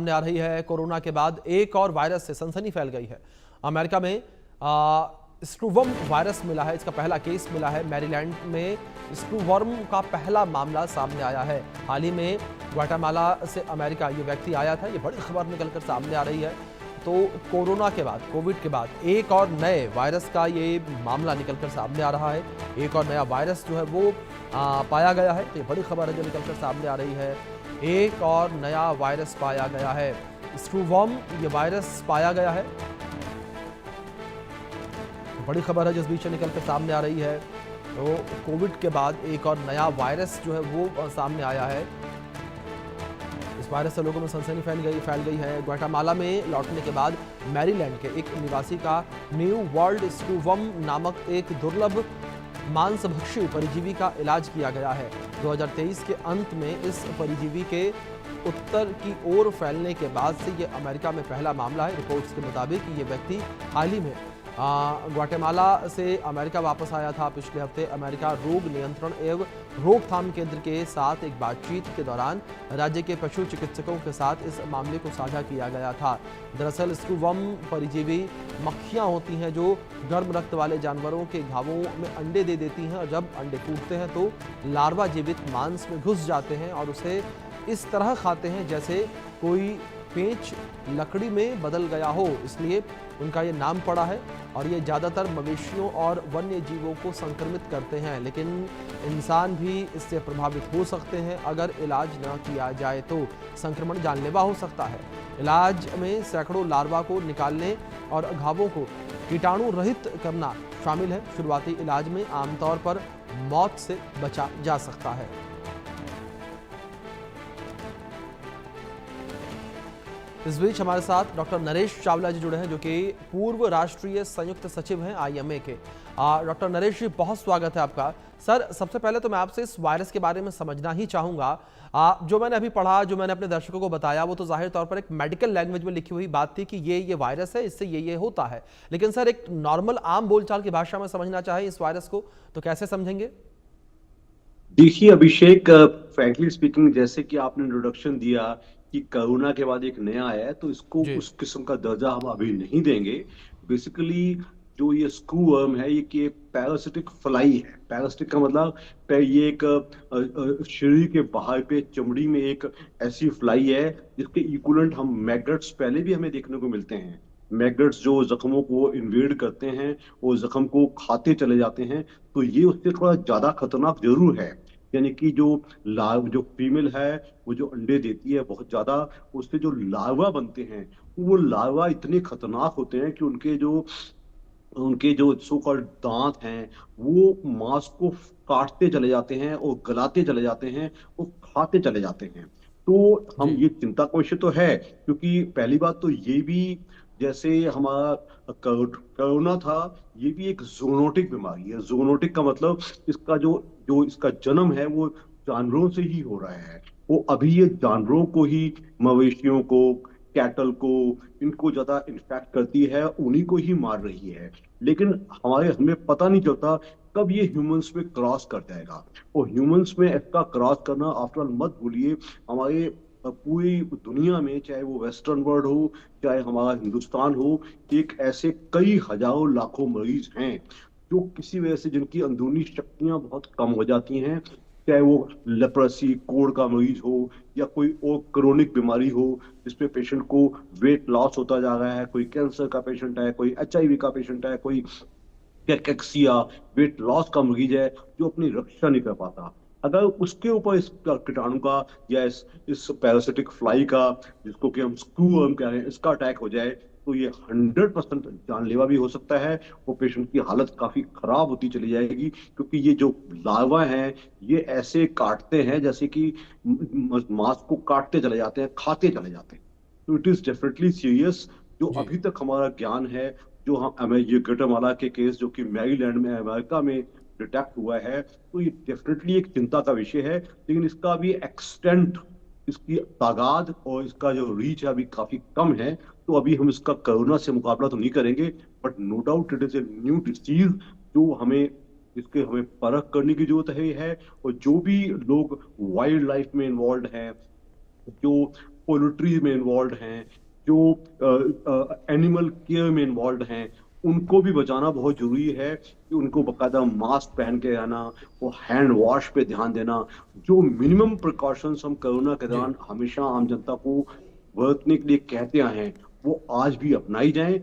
सामने आ रही है। कोरोना के बाद एक और वायरस से सनसनी फैल गई है। अमेरिका में स्क्रूवर्म वायरस मिला है। इसका पहला केस मिला है। मैरीलैंड में स्क्रूवर्म का पहला मामला सामने आया है। हाल ही में ग्वाटेमाला से अमेरिका ये व्यक्ति आया था। ये बड़ी खबर निकलकर सामने आ रही है। तो कोरोना के बाद, कोविड के बाद एक और नए वायरस का ये मामला निकलकर सामने आ रहा है। एक और नया वायरस जो है वो पाया गया है। तो ये बड़ी खबर है जो निकलकर सामने आ रही है। एक और नया वायरस पाया गया है। स्क्रूवर्म ये वायरस पाया गया है। बड़ी खबर है जिस बीच से निकलकर सामने आ रही है। तो कोविड के बाद एक और नया वायरस जो है वो सामने आया है। इस वायरस से लोगों में सनसनी फैल गई है। ग्वाटेमाला में लौटने के बाद मैरीलैंड के एक निवासी का न्यू वर्ल्ड स्क्रूवर्म नामक एक दुर्लभ मांसभक्षी परजीवी का इलाज किया गया है। 2023 के अंत में इस परजीवी के उत्तर की ओर फैलने के बाद से ये अमेरिका में पहला मामला है। रिपोर्ट्स के मुताबिक ये व्यक्ति हाल ही में ग्वाटेमाला से अमेरिका वापस आया था। पिछले हफ्ते अमेरिका रोग नियंत्रण एवं रोकथाम केंद्र के साथ एक बातचीत के दौरान राज्य के पशु चिकित्सकों के साथ इस मामले को साझा किया गया था। दरअसल स्क्रूवर्म परजीवी मक्खियां होती हैं जो गर्म रक्त वाले जानवरों के घावों में अंडे दे देती हैं, और जब अंडे फूटते हैं तो लार्वा जीवित मांस में घुस जाते हैं और उसे इस तरह खाते हैं जैसे कोई पेंच लकड़ी में बदल गया हो। इसलिए उनका ये नाम पड़ा है। और ये ज़्यादातर मवेशियों और वन्य जीवों को संक्रमित करते हैं, लेकिन इंसान भी इससे प्रभावित हो सकते हैं। अगर इलाज न किया जाए तो संक्रमण जानलेवा हो सकता है। इलाज में सैकड़ों लार्वा को निकालने और घावों को कीटाणु रहित करना शामिल है। शुरुआती इलाज में आमतौर पर मौत से बचा जा सकता है। इस बीच हमारे साथ डॉक्टर नरेश चावला जी जुड़े हैं, जो कि पूर्व राष्ट्रीय संयुक्त सचिव हैं आईएमए के। डॉक्टर नरेश जी, बहुत स्वागत है आपका। सर, सबसे पहले तो मैं आपसे इस वायरस के बारे में समझना ही चाहूँगा। जो मैंने अभी पढ़ा, जो मैंने अपने दर्शकों को बताया, वो तो जाहिर तौर पर एक मेडिकल लैंग्वेज में लिखी हुई बात थी कि ये वायरस है, इससे ये होता है। लेकिन सर, एक नॉर्मल आम बोलचाल की भाषा में समझना चाहे इस वायरस को तो कैसे समझेंगे? देखिए अभिषेक, फ्रैंकली स्पीकिंग, जैसे कि आपने इंट्रोडक्शन दिया कि कोरोना के बाद एक नया आया है, तो इसको जी। उस किस्म का दर्जा हम अभी नहीं देंगे। बेसिकली जो ये स्क्रूवर्म है, ये कि पैरासिटिक फ्लाई है। पैरासिटिक का मतलब ये एक शरीर के बाहर पे चमड़ी में एक ऐसी फ्लाई है जिसके इक्विवेलेंट हम मैगट्स पहले भी हमें देखने को मिलते हैं। मैगट्स जो जख्मों को इन्वेड करते हैं, वो जख्म को खाते चले जाते हैं। तो ये उससे थोड़ा ज्यादा खतरनाक जरूर है। यानी कि जो फीमेल है, वो जो अंडे देती है बहुत ज्यादा, उससे जो लार्वा बनते हैं, वो लार्वा इतने खतरनाक होते हैं कि उनके जो सो कॉल्ड दांत हैं, वो मांस को काटते चले जाते हैं और गलाते चले जाते हैं, वो खाते चले जाते हैं। तो हम जी। ये चिंता का विषय तो है, क्योंकि पहली बात तो ये भी, जैसे हमारा कोरोना था, ये भी एक जूनोटिक बीमारी है। जूनोटिक का मतलब इसका जो जो इसका जन्म है वो जानवरों से ही हो रहा है। वो अभी ये जानवरों को ही, मवेशियों को, कैटल को, इनको ज्यादा इन्फेक्ट करती है, उन्हीं को ही मार रही है। लेकिन हमें पता नहीं चलता कब ये ह्यूमंस में क्रॉस कर जाएगा। और ह्यूमंस में इसका क्रॉस करना, आफ्टर ऑल मत भूलिए, हमारे पूरी दुनिया में, चाहे वो वेस्टर्न वर्ल्ड हो, चाहे हमारा हिंदुस्तान हो, एक ऐसे कई हजारों लाखों मरीज हैं जो किसी वजह से, जिनकी अंदरूनी शक्तियां बहुत कम हो जाती हैं। चाहे वो लेप्रेसी, कोढ़ का मरीज हो, या कोई और क्रोनिक बीमारी हो जिसपे पेशेंट को वेट लॉस होता जा रहा है, कोई कैंसर का पेशेंट है, कोई एचआईवी का पेशेंट है, कोई कैकेक्सिया, वेट लॉस का मरीज है जो अपनी रक्षा नहीं कर पाता। अगर उसके ऊपर इस कीटाणु का, या इस पैरासिटिक फ्लाई का, जिसको कि हम स्क्रूवर्म कह रहे हैं, इसका अटैक हो जाए, तो ये 100% जानलेवा भी हो सकता है। वो पेशेंट की हालत काफी खराब होती चली जाएगी, क्योंकि ये जो लार्वा हैं, ये ऐसे काटते हैं जैसे कि मांस को काटते चले जाते हैं, खाते चले जाते हैं। तो इट इज डेफिनेटली सीरियस। जो जी। अभी तक हमारा ज्ञान है, जो ये ग्वाटेमाला के केस जो कि मैरीलैंड में, अमेरिका में डिटेक्ट हुआ है, तो ये डेफिनेटली एक चिंता का विषय है। लेकिन इसका भी एक्सटेंट, इसकी तादाद और इसका जो रीच है, अभी काफी कम है। तो अभी हम इसका कोरोना से मुकाबला तो नहीं करेंगे, but no doubt it is a new disease जो हमें परख करने की जरूरत है। और जो भी लोग वाइल्ड लाइफ में इन्वॉल्व हैं, जो पोल्ट्री में इन्वॉल्व हैं, जो एनिमल केयर में इन्वॉल्व हैं, उनको भी बचाना बहुत जरूरी है कि उनको बकायदा मास्क पहन के रहना, वो हैंड वॉश पे ध्यान देना, जो मिनिमम प्रिकॉशंस हम कोरोना के जी। दौरान हमेशा आम जनता को बरतने के लिए कहते आए हैं, वो आज भी अपनाई जाएं।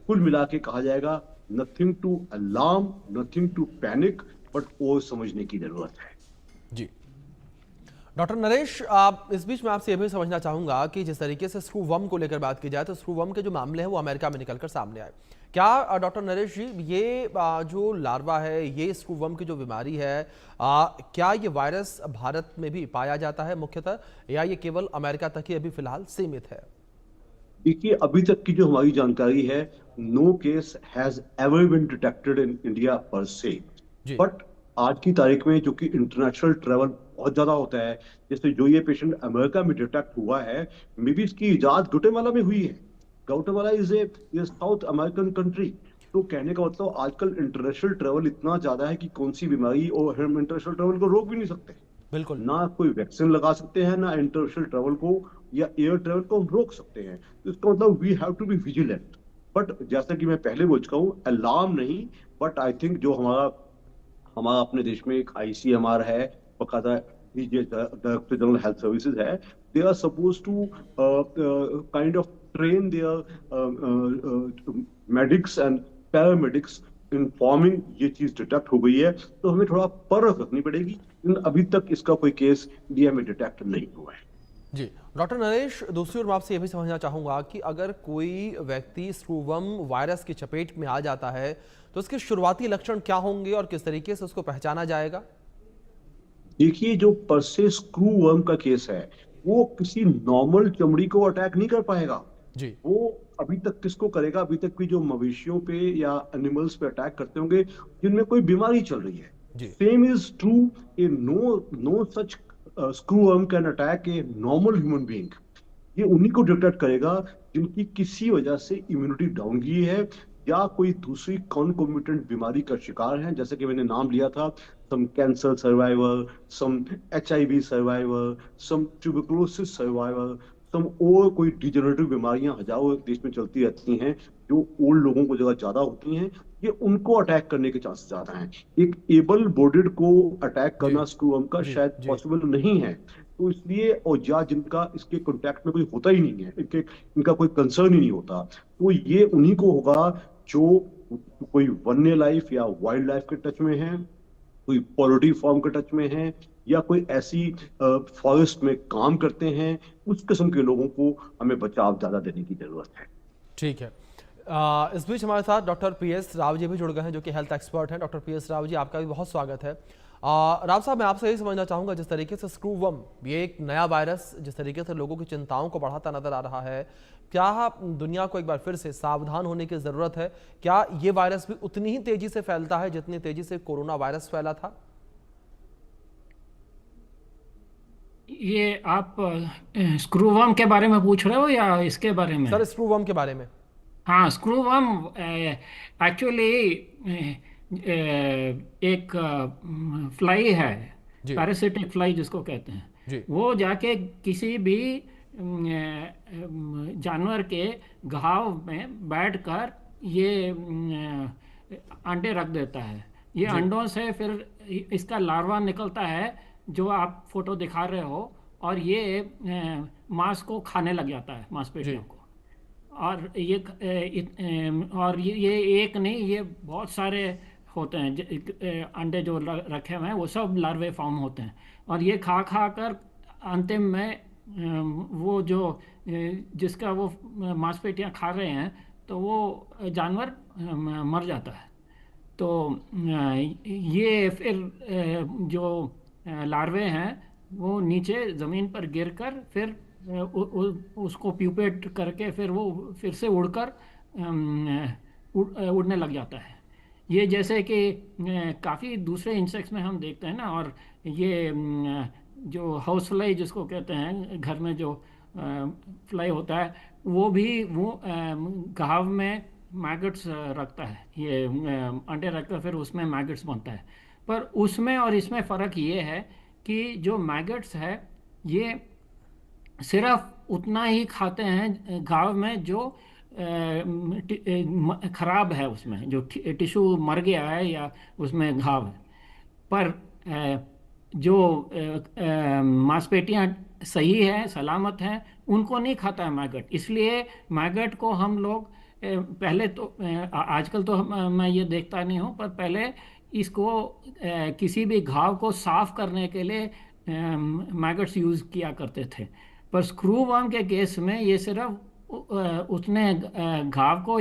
कुल मिला के कहा जाएगा, nothing to alarm, nothing to panic, but वो समझने की जरूरत है। जी। डॉक्टर नरेश, आप इस बीच में आपसे ये भी समझना चाहूंगा कि जिस तरीके से स्क्रू वर्म को लेकर बात की जाए तो स्क्रू वर्म के जो मामले हैं वो अमेरिका में निकलकर सामने आए। क्या डॉक्टर नरेश जी, ये जो लार्वा है, ये स्क्रू वर्म की जो बीमारी है, क्या ये वायरस भारत में भी पाया जाता है मुख्यतः, या ये केवल अमेरिका तक ही अभी फिलहाल सीमित है? देखिए, अभी तक की जो हमारी जानकारी है, no case has ever been detected in India पर से। जी। बट आज की तारीख में जो कि इंटरनेशनल ट्रेवल बहुत ज्यादा होता है, जैसे जो ये पेशेंट अमेरिका में डिटेक्ट हुआ है, मे बी इसकी इजाद गुटेमाला में हुई है। Guatemala is a South American country. तो कहने का मतलब, आजकल इंटरनेशनल ट्रेवल इतना ज्यादा है कि कौन सी बीमारी, और हम इंटरनेशनल ट्रेवल को रोक भी नहीं सकते। बिल्कुल। ना कोई वैक्सीन लगा सकते हैं, ना इंटरनेशनल ट्रेवल को या एयर ट्रेवल को हम रोक सकते हैं। तो इसका मतलब we have to be vigilant. But जैसा कि मैं पहले बोल चुका हूँ, अलार्म नहीं, बट आई थिंक जो हमारा हमारा अपने देश में एक आईसीएमआर है, बकायदा डायरेक्टर जनरल हेल्थ सर्विसेज है, they are suppose to kind of train their medics and paramedics informing ये चीज डिटेक्ट हो गई है। तो हमें थोड़ा परख रखनी पड़ेगी, लेकिन अभी तक इसका कोई केस इंडिया में डिटेक्ट नहीं हुआ है। जी। डॉक्टर नरेश, दूसरी ओर मैं आपसे ये भी समझना चाहूँगा कि अगर कोई व्यक्ति स्क्रूवर्म वायरस की चपेट में आ जाता है तो उसके शुरुआती लक्षण क्या होंगे और किस तरीके से उसको पहचाना जाएगा? देखिए, जो परसे स्क्रू वर्म का केस है, वो किसी नॉर्मल चमड़ी को अटैक नहीं कर पाएगा। जी। वो अभी तक किसको करेगा? अभी तक भी जो मवेशियों पे या एनिमल्स पे अटैक करते होंगे जिनमें कोई बीमारी चल रही है। जी। Same is true, a no such screw worm can attack a normal human being. ये उन्हीं को डिटेक्ट करेगा जिनकी किसी वजह से इम्यूनिटी डाउन की है, या कोई दूसरी कॉन्कोमिटेंट बीमारी का शिकार है, जैसे कि मैंने नाम लिया था, सम कैंसर सर्वाइवर, सम एचआईवी सर्वाइवर, सम ट्यूबरकुलोसिस सर्वाइवर, सम और कोई डिजेनरेटिव बीमारियां हजारों देश में चलती रहती हैं, जो ओल्ड लोगों को जगह ज्यादा होती हैं। ये उनको अटैक करने के चांसेस ज्यादा हैं। एक एबल बॉडीड को अटैक जी। करना स्क्रू का जी। शायद जी। पॉसिबल नहीं है। तो इसलिए, और या जिनका इसके कांटेक्ट में कोई होता ही नहीं है, इनका कोई कंसर्न ही नहीं होता, तो ये उन्हीं को होगा जो कोई वन्य लाइफ या वाइल्ड लाइफ के टच में है, कोई पोल्ट्री फार्म के टच में है, या कोई ऐसी फॉरेस्ट में काम करते हैं। उस किस्म के लोगों को हमें बचाव ज्यादा देने की जरूरत है। ठीक है। इस बीच हमारे साथ डॉक्टर पीएस राव जी भी जुड़ गए हैं, जो कि हेल्थ एक्सपर्ट हैं। डॉक्टर पीएस राव जी, आपका भी बहुत स्वागत है। राव साहब, मैं आपसे यही समझना चाहूँगा, जिस तरीके से स्क्रूवर्म, ये एक नया वायरस जिस तरीके से लोगों की चिंताओं को बढ़ाता नजर आ रहा है, क्या दुनिया को एक बार फिर से सावधान होने की ज़रूरत है? क्या ये वायरस भी उतनी ही तेजी से फैलता है जितनी तेजी से कोरोना वायरस फैला था? ये आप स्क्रूवर्म के बारे में पूछ रहे हो या इसके बारे में? सर, स्क्रूवर्म के बारे में। हाँ, स्क्रूवर्म एक्चुअली एक फ्लाई है, जी। पैरासिटिक फ्लाई जिसको कहते हैं। जी। वो जाके किसी भी जानवर के घाव में बैठकर ये अंडे रख देता है। ये जी। अंडों से फिर इसका लार्वा निकलता है, जो आप फोटो दिखा रहे हो, और ये मांस को खाने लग जाता है, मांसपेशियों को। और ये एक नहीं, ये बहुत सारे होते हैं अंडे जो रखे हुए हैं, वो सब लार्वे फॉर्म होते हैं। और ये खा खा कर अंतिम में वो जो जिसका वो मांसपेशियां खा रहे हैं, तो वो जानवर मर जाता है। तो ये फिर जो लार्वे हैं, वो नीचे ज़मीन पर गिरकर फिर उसको प्यूपेट करके फिर वो फिर से उड़कर उड़ने लग जाता है। ये जैसे कि काफ़ी दूसरे इंसेक्ट्स में हम देखते हैं ना। और ये जो हाउस फ्लाई जिसको कहते हैं, घर में जो फ्लाई होता है, वो भी वो घाव में मैगट्स रखता है। ये अंडे रखकर फिर उसमें मैगट्स बनता है। पर उसमें और इसमें फ़र्क ये है कि जो मैगट्स है, ये सिर्फ उतना ही खाते हैं घाव में जो खराब है, उसमें जो टिश्यू मर गया है या उसमें घाव है। पर जो मांसपेशियां सही है, सलामत हैं, उनको नहीं खाता है मैगट। इसलिए मैगट को हम लोग पहले तो आजकल तो मैं ये देखता नहीं हूँ, पर पहले इसको किसी भी घाव को साफ करने के लिए मैगट्स यूज़ किया करते थे। पर स्क्रू वर्म के केस में ये सिर्फ उसने घाव को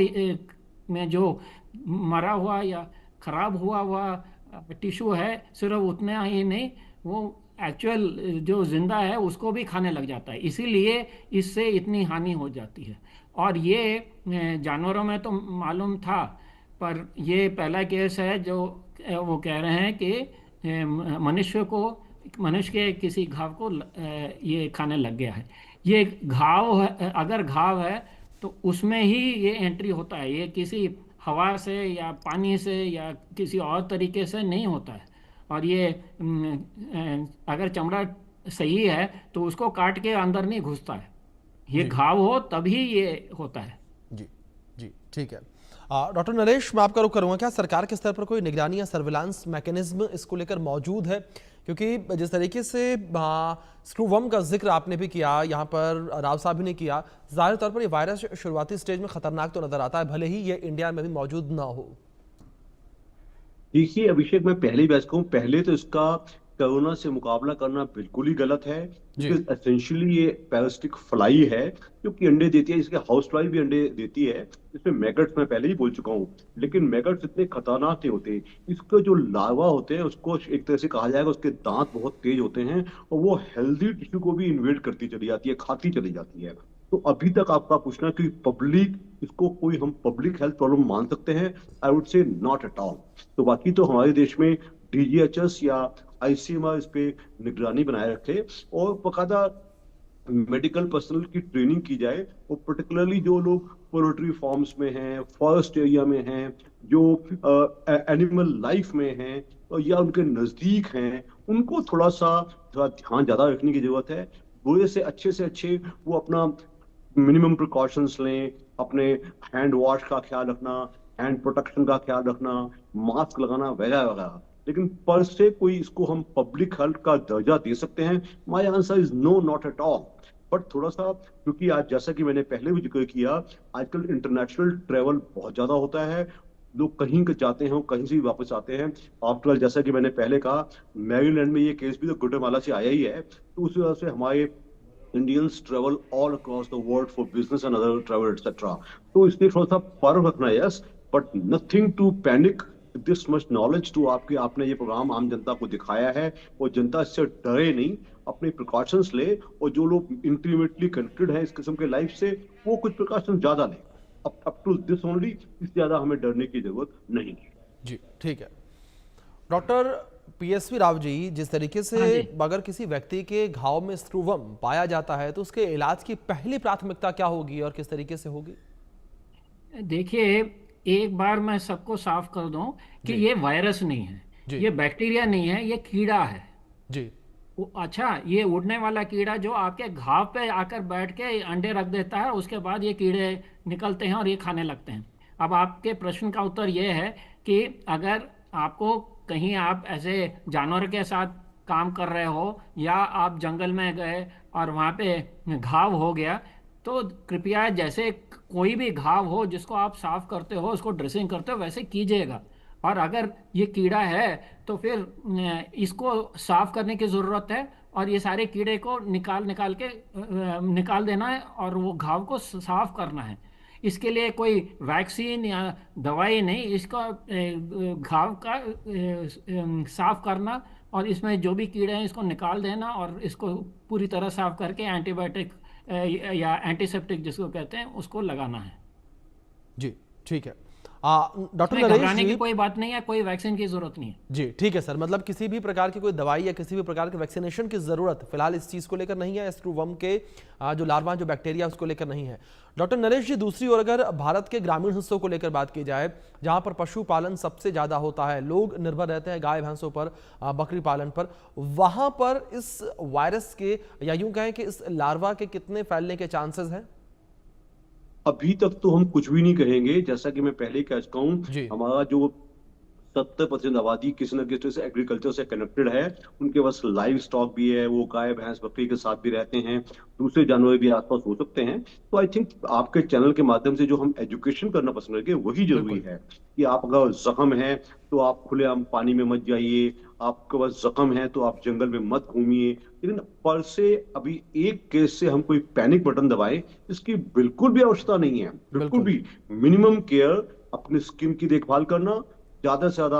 में जो मरा हुआ या खराब हुआ हुआ टिश्यू है, सिर्फ उतना ही नहीं, वो एक्चुअल जो जिंदा है उसको भी खाने लग जाता है। इसीलिए इससे इतनी हानि हो जाती है। और ये जानवरों में तो मालूम था, पर ये पहला केस है जो वो कह रहे हैं कि मनुष्य के किसी घाव को ये खाने लग गया है। ये घाव अगर घाव है तो उसमें ही ये एंट्री होता है, ये किसी हवा से या पानी से या किसी और तरीके से नहीं होता है। और ये अगर चमड़ा सही है तो उसको काट के अंदर नहीं घुसता है, ये जी घाव हो तभी ये होता है। जी जी, ठीक है। डॉक्टर नरेश, मैं आपका रुख करूंगा, क्या सरकार के स्तर पर कोई निगरानी या सर्विलांस मैकेनिज्म इसको लेकर मौजूद है? क्योंकि जिस तरीके से स्क्रू वर्म का जिक्र आपने भी किया, यहाँ पर राव साहब भी ने किया, जाहिर तौर पर ये वायरस शुरुआती स्टेज में खतरनाक तो नजर आता है, भले ही ये इंडिया में भी मौजूद ना हो। देखिए अभिषेक, मैं पहले ही कहूँ, पहले तो इसका कोरोना से मुकाबला करना बिल्कुल ही गलत है, जी क्योंकि एसेंशियली ये पैरासिटिक फ्लाई है जो कि अंडे देती है। इसके हाउस फ्लाई भी अंडे देती है, इसमें मैगट्स मैं पहले ही बोल चुका हूँ। लेकिन मैगट्स इतने खतरनाक नहीं होते। इसके जो लार्वा होते हैं उसको एक तरह से कहा जाएगा, उसके दांत बहुत तेज होते हैं और वो हेल्दी टिश्यू को भी इन्वेड करती चली जाती है, खाती चली जाती है। तो अभी तक आपका पूछना कि पब्लिक इसको कोई हम पब्लिक हेल्थ प्रॉब्लम मान सकते हैं, I would say not at all. तो बाकी तो हमारे देश में डीजीएचएस या आईसीएमआर इस पे निगरानी बनाए रखे और बकायदा मेडिकल पर्सनल की ट्रेनिंग की जाए, और पर्टिकुलरली जो लोग पोल्ट्री फार्म्स में हैं, फॉरेस्ट एरिया में हैं, जो एनिमल लाइफ में हैं या उनके नजदीक हैं, उनको थोड़ा ध्यान ज्यादा रखने की जरूरत है। बुरे से अच्छे वो अपना मिनिमम प्रिकॉशंस लें, अपने हैंड वॉश का ख्याल रखना, हैंड प्रोटेक्शन का ख्याल रखना, मास्क लगाना वगैरह वगैरह। लेकिन पर से कोई इसको हम पब्लिक हेल्थ का दर्जा दे सकते हैं? My answer is no, not at all. But थोड़ा सा, क्योंकि आज जैसा कि मैंने पहले भी जिक्र किया, आजकल इंटरनेशनल ट्रेवल बहुत ज्यादा होता है, लोग कहीं के जाते हैं कहीं से भी वापस आते हैं। आफ्टर ऑल, जैसा कि मैंने पहले कहा, मैरीलैंड में ये केस भी तो गुटेमाला से आया ही है, तो उस वजह से हमारे Indians travel all across the world for business and other travel, etc. तो इसलिए थोड़ा सा फर्क रखना है, yes, but nothing to panic. This much knowledge to आपने ये प्रोग्राम आम जनता को दिखाया है, और जनता इससे डरे नहीं, अपने प्रिकॉशंस ले, और जो लोग इंटीमेटली कनेक्टेड हैं इस किस्म के लाइफ से, वो कुछ प्रिकॉशंस ज्यादा लें। अप टू दिस ओनली, इससे ज्यादा हमें डरने की जरूरत नहीं है। जी, ठीक है। डॉक्टर पीएसवी राव जी, जिस तरीके से हाँ जी। अगर किसी व्यक्ति के घाव में स्क्रू वर्म पाया जाता है तो उसके इलाज की पहली प्राथमिकता क्या होगी और किस तरीके से होगी? देखिए, एक बार मैं सबको साफ कर दूं कि जी ये वायरस नहीं है, जी ये बैक्टीरिया नहीं है, ये कीड़ा है। जी अच्छा, ये उड़ने वाला कीड़ा जो आपके घाव पे आकर बैठ के अंडे रख देता है, उसके बाद ये कीड़े निकलते हैं और ये खाने लगते हैं। अब आपके प्रश्न का उत्तर ये है कि अगर आपको कहीं आप ऐसे जानवर के साथ काम कर रहे हो या आप जंगल में गए और वहाँ पे घाव हो गया, तो कृपया जैसे कोई भी घाव हो जिसको आप साफ करते हो, उसको ड्रेसिंग करते हो, वैसे कीजिएगा। और अगर ये कीड़ा है तो फिर इसको साफ करने की ज़रूरत है, और ये सारे कीड़े को निकाल देना है और वो घाव को साफ करना है। इसके लिए कोई वैक्सीन या दवाई नहीं, इसका घाव का साफ करना और इसमें जो भी कीड़े हैं इसको निकाल देना और इसको पूरी तरह साफ करके एंटीबायोटिक या एंटीसेप्टिक जिसको कहते हैं उसको लगाना है। जी, ठीक है। डॉक्टर इसमें नरेश घबराने की जी, कोई बात नहीं है, कोई वैक्सीन की जरूरत नहीं है। जी ठीक है सर, मतलब किसी भी प्रकार की कोई दवाई या किसी भी प्रकार के वैक्सीनेशन की जरूरत फिलहाल इस चीज को लेकर नहीं है, एस्ट्रू वर्म के जो लार्वा जो बैक्टीरिया उसको लेकर नहीं है। डॉक्टर नरेश जी, दूसरी ओर अगर भारत के ग्रामीण हिस्सों को लेकर बात की जाए, जहां पर पशुपालन सबसे ज्यादा होता है, लोग निर्भर रहते हैं गाय भैंसों पर, बकरी पालन पर, वहां पर इस वायरस के या यूं कहें कि इस लार्वा के कितने फैलने के चांसेस हैं? अभी तक तो हम कुछ भी नहीं कहेंगे, जैसा कि मैं पहले ही कह चुका हूँ। जी हमारा जो 70% आबादी किसी न किसी तरह से एग्रीकल्चर से कनेक्टेड है। उनके पास लाइव स्टॉक भी है, वो गाय भैंस बकरी के साथ भी रहते हैं, दूसरे जानवर भी आसपास हो सकते हैं। तो आई थिंक आपके चैनल के माध्यम से जो हम एजुकेशन करना पसंद करेंगे वही जरूरी बिल्कुल। है कि आप अगर जख्म है तो आप खुलेआम पानी में मत जाइए, आपके पास जख्म है तो आप जंगल में मत घूमिए। लेकिन पर से अभी एक केस से हम कोई पैनिक बटन दबाएं, इसकी बिल्कुल भी आवश्यकता नहीं है, बिल्कुल बिल्कुल। भी। मिनिमम केयर, अपनी स्किन की देखभाल करना, ज्यादा से ज्यादा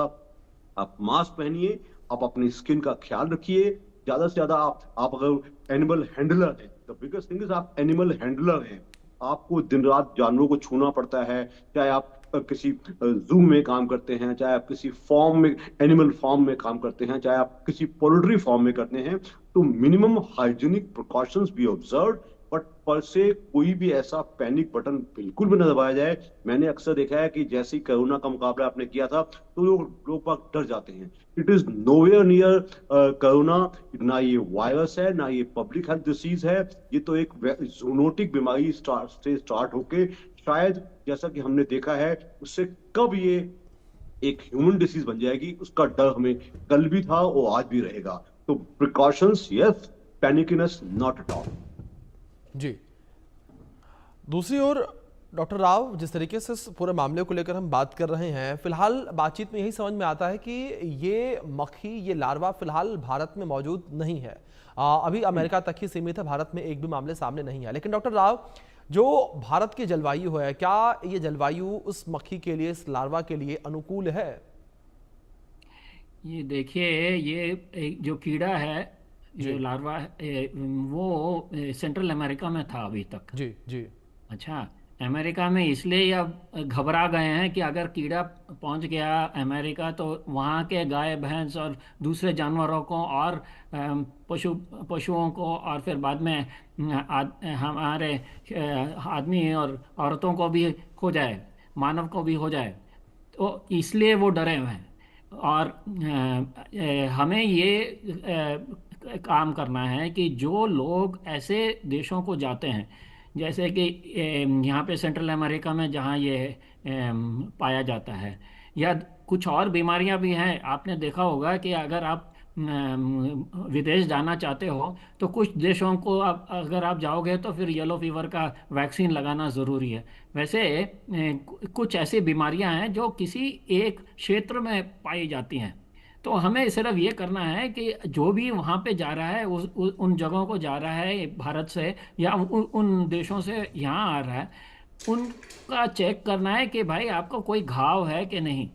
आप मास्क पहनिए, आप अपनी स्किन का ख्याल रखिए, ज्यादा से ज्यादा आप अगर एनिमल हैंडलर है, द बिगेस्ट थिंग इज आप एनिमल हैंडलर हैं। आपको दिन रात जानवरों को छूना पड़ता है, चाहे आप किसी जू में काम करते हैं, चाहे आप किसी फॉर्म में, एनिमल फॉर्म में काम करते हैं, चाहे आप किसी पोल्ट्री फॉर्म में करते हैं, तो minimum hygienic precautions B observe. But पर से कोई भी ऐसा पैनिक बटन बिल्कुल भी न दबाया जाए। मैंने अक्सर देखा है कि जैसे ही कोरोना का मुकाबला आपने किया था तो लोग बाग डर जाते हैं। It is nowhere near corona. ना ये वायरस है, ना ये पब्लिक हेल्थ डिसीज है। ये तो एक जूनोटिक बीमारी स्टार्ट होके शायद, जैसा कि हमने देखा है, उससे कब ये एक ह्यूमन डिसीज बन जाएगी उसका डर हमें कल भी था और आज भी रहेगा। तो precautions yes, panicness not at all. जी, दूसरी ओर डॉक्टर राव, जिस तरीके से इस पूरे मामले को लेकर हम बात कर रहे हैं, फिलहाल बातचीत में यही समझ में आता है कि ये मक्खी, ये लार्वा फिलहाल भारत में मौजूद नहीं है। अभी अमेरिका तक ही सीमित है, भारत में एक भी मामले सामने नहीं है। लेकिन डॉक्टर राव, जो भारत की जलवायु है, क्या ये जलवायु उस मक्खी के लिए, इस लार्वा के लिए अनुकूल है? ये देखिए, ये जो कीड़ा है, जी जो लार्वा है, वो सेंट्रल अमेरिका में था अभी तक। जी जी अच्छा, अमेरिका में इसलिए अब घबरा गए हैं कि अगर कीड़ा पहुंच गया अमेरिका तो वहाँ के गाय भैंस और दूसरे जानवरों को और पशुओं को और फिर बाद में हमारे आदमी और औरतों को भी हो जाए, मानव को भी हो जाए। तो इसलिए वो डरे हुए हैं। और हमें ये काम करना है कि जो लोग ऐसे देशों को जाते हैं, जैसे कि यहाँ पे सेंट्रल अमेरिका में जहाँ ये पाया जाता है, या कुछ और बीमारियाँ भी हैं। आपने देखा होगा कि अगर आप विदेश जाना चाहते हो तो कुछ देशों को अगर आप जाओगे तो फिर येलो फीवर का वैक्सीन लगाना ज़रूरी है। वैसे कुछ ऐसी बीमारियां हैं जो किसी एक क्षेत्र में पाई जाती हैं। तो हमें सिर्फ ये करना है कि जो भी वहाँ पे जा रहा है, उन जगहों को जा रहा है भारत से या उन देशों से यहाँ आ रहा है, उनका चेक करना है कि भाई आपको कोई घाव है कि नहीं,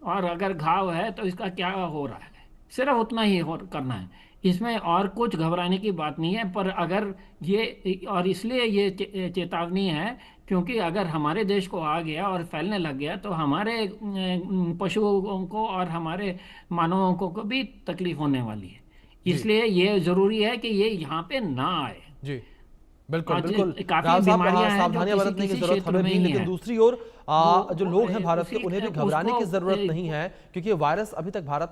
और अगर घाव है तो इसका क्या हो रहा है। सिर्फ उतना ही करना है, इसमें और कुछ घबराने की बात नहीं है। पर अगर ये, और इसलिए ये चेतावनी है क्योंकि अगर हमारे देश को आ गया और फैलने लग गया तो हमारे पशुओं को और हमारे मानवों को भी तकलीफ होने वाली है। जी इसलिए ये ज़रूरी है कि ये यहाँ पे ना आए। जी, बिल्कुल और बिल्कुल। काफ़ी राव साहब, बीमारियां हैं जो सावधानियां किसी बरतने की किसी जरूरत क्षेत्र हमें में भी, ही लेकिन है। दूसरी ओर वो जो लोग हैं भारत के, उसी उन्हें भी घबराने उसको की जरूरत नहीं है, क्योंकि ये वायरस अभी तक भारत